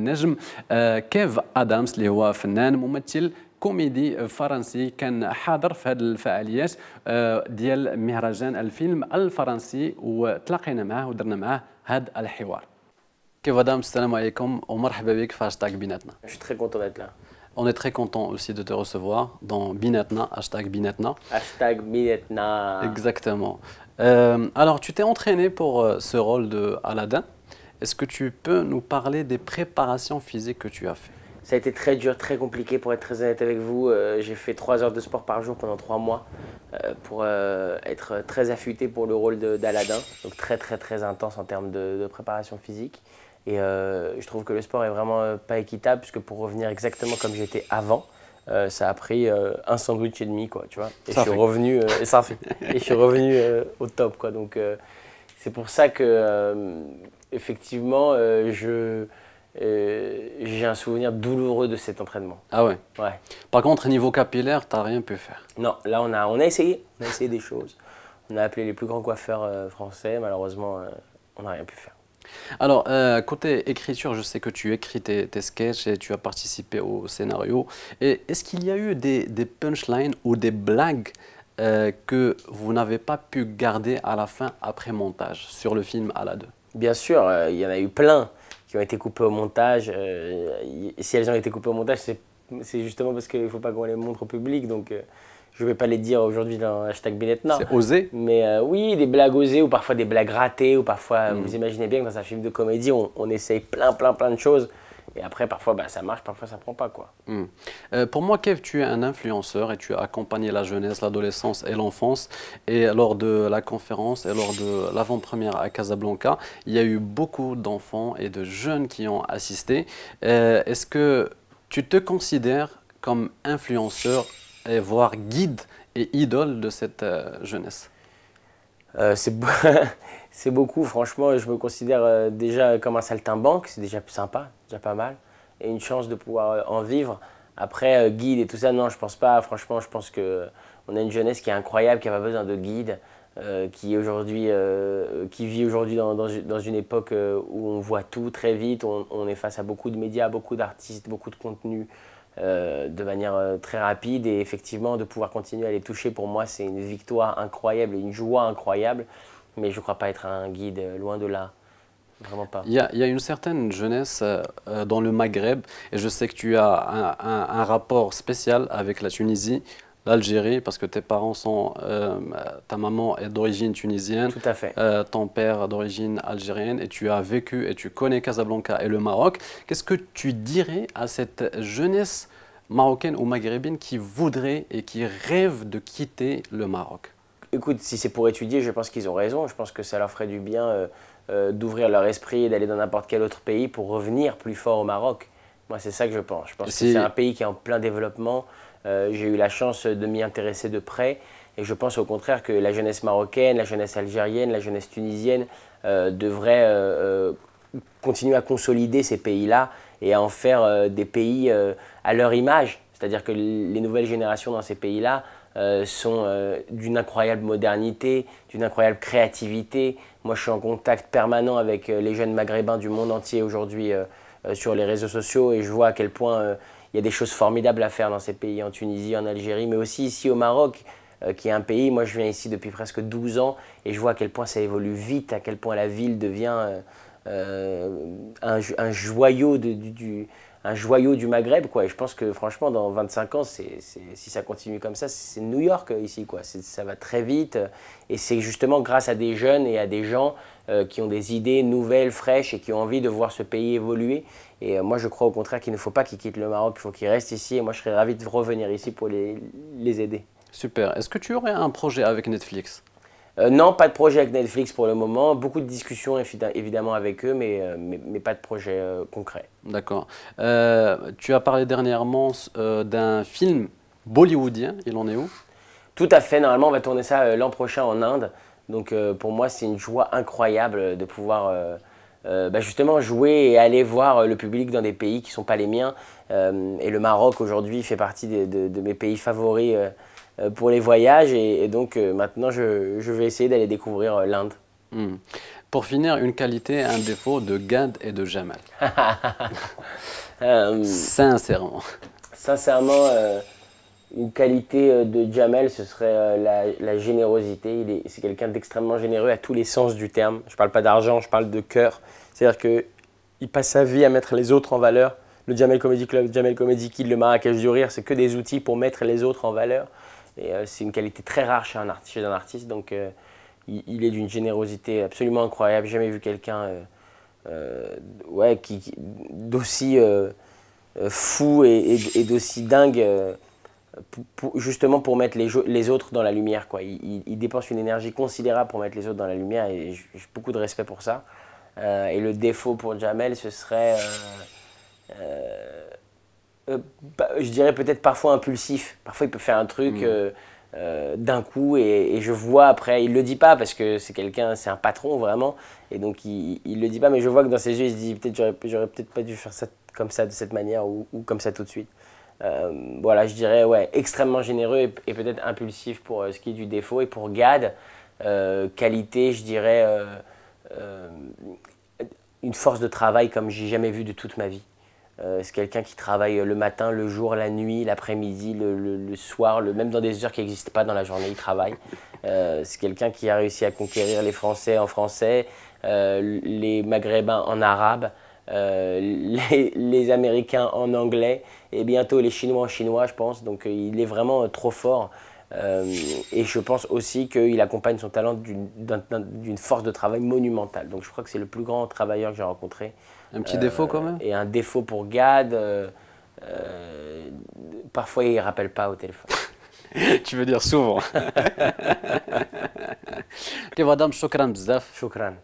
النجم كيف ادامز اللي هو فنان ممثل كوميدي فرنسي كان حاضر في هذه الفعاليات ديال مهرجان الفيلم الفرنسي وتلاقينا معاه ودرنا معاه هذا الحوار. كيف ادامز السلام عليكم ومرحبا بك في هاشتاج بيناتنا. Je suis très content d'être là. On est très content aussi de te recevoir dans Binatna, hashtag Binatna. Hashtag Binatna. Exactement. Alors, tu t'es entraîné pour ce rôle de Aladdin. Est-ce que tu peux nous parler des préparations physiques que tu as fait? Ça a été très dur, très compliqué pour être très honnête avec vous. J'ai fait 3 heures de sport par jour pendant 3 mois pour être très affûté pour le rôle d'Aladin. Donc très intense en termes de préparation physique. Et je trouve que le sport est vraiment pas équitable puisque pour revenir exactement comme j'étais avant, ça a pris un sandwich et demi, quoi, tu vois. Et je suis revenu, et je suis revenu au top, quoi. Donc c'est pour ça que effectivement j'ai un souvenir douloureux de cet entraînement. Ah ouais. Ouais. Par contre, niveau capillaire, tu n'as rien pu faire. Non, là on a essayé des choses. On a appelé les plus grands coiffeurs français, malheureusement on n'a rien pu faire. Alors, côté écriture, je sais que tu écris tes sketchs et tu as participé au scénario. Et est-ce qu'il y a eu des punchlines ou des blagues que vous n'avez pas pu garder à la fin après montage sur le film Aladdin? Bien sûr, il y en a eu plein qui ont été coupés au montage. Si elles ont été coupées au montage, c'est justement parce qu'il ne faut pas qu'on les montre au public. Donc, je ne vais pas les dire aujourd'hui dans hashtag Binatna. C'est osé. Mais oui, des blagues osées ou parfois des blagues ratées ou parfois, vous imaginez bien que dans un film de comédie, on essaye plein de choses. Et après, parfois, ça marche, parfois, ça ne prend pas, quoi. Pour moi, Kev, tu es un influenceur et tu as accompagné la jeunesse, l'adolescence et l'enfance. Et lors de la conférence et lors de l'avant-première à Casablanca, il y a eu beaucoup d'enfants et de jeunes qui ont assisté. Est-ce que tu te considères comme influenceur et voire guide et idole de cette jeunesse? C'est beaucoup, franchement, je me considère déjà comme un saltimbanque, c'est déjà sympa, déjà pas mal, et une chance de pouvoir en vivre. Après, guide et tout ça, non, je pense pas, franchement, je pense qu'on a une jeunesse qui est incroyable, qui n'a pas besoin de guide, qui vit aujourd'hui dans une époque où on voit tout très vite, on est face à beaucoup de médias, beaucoup d'artistes, beaucoup de contenus, de manière très rapide, et effectivement de pouvoir continuer à les toucher, pour moi c'est une victoire incroyable et une joie incroyable, mais je ne crois pas être un guide, loin de là, vraiment pas. Il y a une certaine jeunesse dans le Maghreb, et je sais que tu as un rapport spécial avec la Tunisie, l'Algérie, parce que tes parents sont, ta maman est d'origine tunisienne, tout à fait. Ton père d'origine algérienne, et tu as vécu et tu connais Casablanca et le Maroc. Qu'est-ce que tu dirais à cette jeunesse marocaine ou maghrébine qui voudrait et qui rêve de quitter le Maroc? Écoute, si c'est pour étudier, je pense qu'ils ont raison. Je pense que ça leur ferait du bien d'ouvrir leur esprit et d'aller dans n'importe quel autre pays pour revenir plus fort au Maroc. Moi, c'est ça que je pense. Je pense que c'est un pays qui est en plein développement. J'ai eu la chance de m'y intéresser de près. Et je pense au contraire que la jeunesse marocaine, la jeunesse algérienne, la jeunesse tunisienne devraient continuer à consolider ces pays-là et à en faire des pays à leur image. C'est-à-dire que les nouvelles générations dans ces pays-là sont d'une incroyable modernité, d'une incroyable créativité. Moi, je suis en contact permanent avec les jeunes maghrébins du monde entier aujourd'hui sur les réseaux sociaux, et je vois à quel point il y a des choses formidables à faire dans ces pays, en Tunisie, en Algérie, mais aussi ici au Maroc, qui est un pays, moi je viens ici depuis presque 12 ans, et je vois à quel point ça évolue vite, à quel point la ville devient un joyau du Maghreb, quoi. Et je pense que franchement, dans 25 ans, si ça continue comme ça, c'est New York ici, quoi. Ça va très vite, et c'est justement grâce à des jeunes et à des gens qui ont des idées nouvelles, fraîches, et qui ont envie de voir ce pays évoluer. Et moi, je crois au contraire qu'il ne faut pas qu'ils quittent le Maroc, il faut qu'ils restent ici, et moi, je serais ravi de revenir ici pour les aider. Super. Est-ce que tu aurais un projet avec Netflix? Non, pas de projet avec Netflix pour le moment. Beaucoup de discussions évidemment avec eux, mais pas de projet concret. D'accord. Tu as parlé dernièrement d'un film bollywoodien. Il en est où? Tout à fait. Normalement, on va tourner ça l'an prochain en Inde. Donc pour moi, c'est une joie incroyable de pouvoir justement jouer et aller voir le public dans des pays qui ne sont pas les miens. Et le Maroc aujourd'hui fait partie de mes pays favoris pour les voyages, et donc maintenant je vais essayer d'aller découvrir l'Inde. Pour finir, une qualité, un défaut de Gad et de Jamal. Sincèrement. Sincèrement, une qualité de Jamel, ce serait la générosité. C'est quelqu'un d'extrêmement généreux à tous les sens du terme. Je ne parle pas d'argent, je parle de cœur. C'est-à-dire qu'il passe sa vie à mettre les autres en valeur. Le Jamel Comedy Club, le Jamel Comedy Kid, le Marrakech du Rire, c'est que des outils pour mettre les autres en valeur. Et c'est une qualité très rare chez un artiste. Donc il est d'une générosité absolument incroyable. J'ai jamais vu quelqu'un d'aussi fou et d'aussi dingue justement pour mettre les autres dans la lumière, quoi. Il dépense une énergie considérable pour mettre les autres dans la lumière et j'ai beaucoup de respect pour ça. Et le défaut pour Jamel, ce serait, je dirais peut-être parfois impulsif. Parfois il peut faire un truc d'un coup et je vois après, il le dit pas parce que c'est un patron vraiment, et donc il le dit pas, mais je vois que dans ses yeux il se dit peut-être j'aurais peut-être pas dû faire ça comme ça, de cette manière ou comme ça tout de suite. Voilà, je dirais extrêmement généreux et peut-être impulsif pour ce qui est du défaut. Et pour Gad, qualité, je dirais une force de travail comme j'ai jamais vu de toute ma vie. C'est quelqu'un qui travaille le matin, le jour, la nuit, l'après-midi, le soir, même dans des heures qui n'existent pas dans la journée, il travaille. C'est quelqu'un qui a réussi à conquérir les Français en français, les Maghrébins en arabe, les Américains en anglais et bientôt les Chinois en chinois, je pense. Donc il est vraiment trop fort. Et je pense aussi qu'il accompagne son talent d'une force de travail monumentale. Donc je crois que c'est le plus grand travailleur que j'ai rencontré. Un petit défaut quand même? Et un défaut pour Gad, parfois il ne rappelle pas au téléphone. Tu veux dire souvent. Ok, madame, shukran bzaf. Shukran.